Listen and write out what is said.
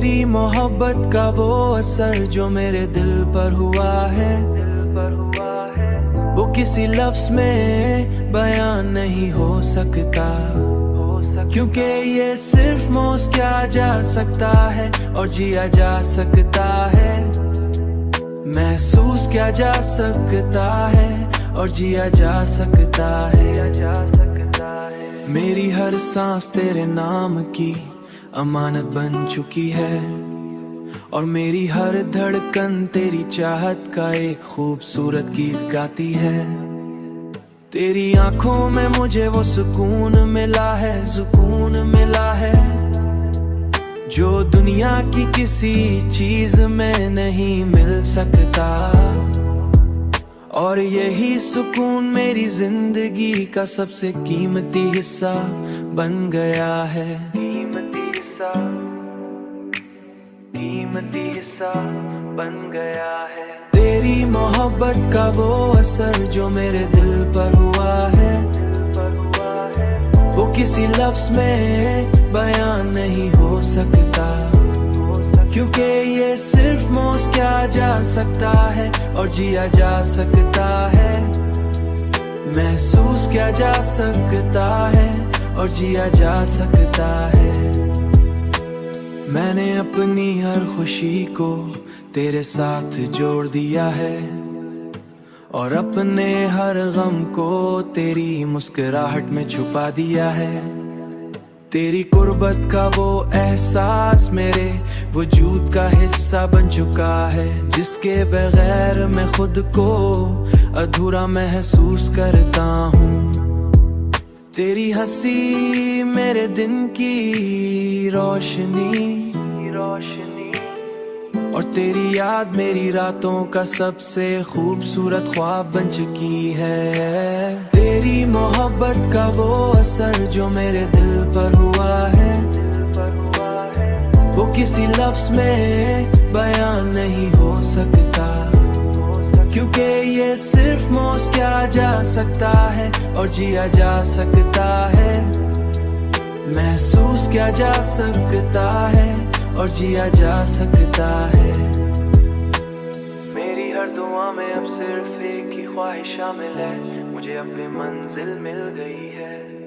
तेरी मोहब्बत का वो असर जो मेरे दिल पर हुआ है, वो किसी लफ्ज में बयान नहीं हो सकता, क्योंकि ये सिर्फ मौज किया जा सकता है और जिया जा सकता है, महसूस किया जा सकता है और जिया जा सकता है। मेरी हर सांस तेरे नाम की अमानत बन चुकी है और मेरी हर धड़कन तेरी चाहत का एक खूबसूरत गीत गाती है। तेरी आंखों में मुझे वो सुकून मिला है, सुकून मिला है जो दुनिया की किसी चीज में नहीं मिल सकता, और यही सुकून मेरी जिंदगी का सबसे कीमती हिस्सा बन गया है। कीमती हिस्सा बन गया है। तेरी मोहब्बत का वो असर जो मेरे दिल पर हुआ है, वो किसी लफ्ज में बयान नहीं हो सकता, क्योंकि ये सिर्फ मौज किया जा सकता है और जिया जा सकता है, महसूस किया जा सकता है और जिया जा सकता है। मैंने अपनी हर खुशी को तेरे साथ जोड़ दिया है और अपने हर गम को तेरी मुस्कुराहट में छुपा दिया है। तेरी कुर्बत का वो एहसास मेरे वजूद का हिस्सा बन चुका है, जिसके बगैर मैं खुद को अधूरा महसूस करता हूँ। तेरी हंसी मेरे दिन की रोशनी, और तेरी याद मेरी रातों का सबसे खूबसूरत ख्वाब बन चुकी है। तेरी मोहब्बत का वो असर जो मेरे दिल पर हुआ है, वो किसी लफ्ज में बयान नहीं हो सकता, क्योंकि ये सिर्फ मौज किया जा सकता है और जिया जा सकता है, महसूस किया जा सकता है और जिया जा सकता है। मेरी हर दुआ में अब सिर्फ एक ही ख्वाहिश शामिल है, मुझे अपनी मंजिल मिल गई है।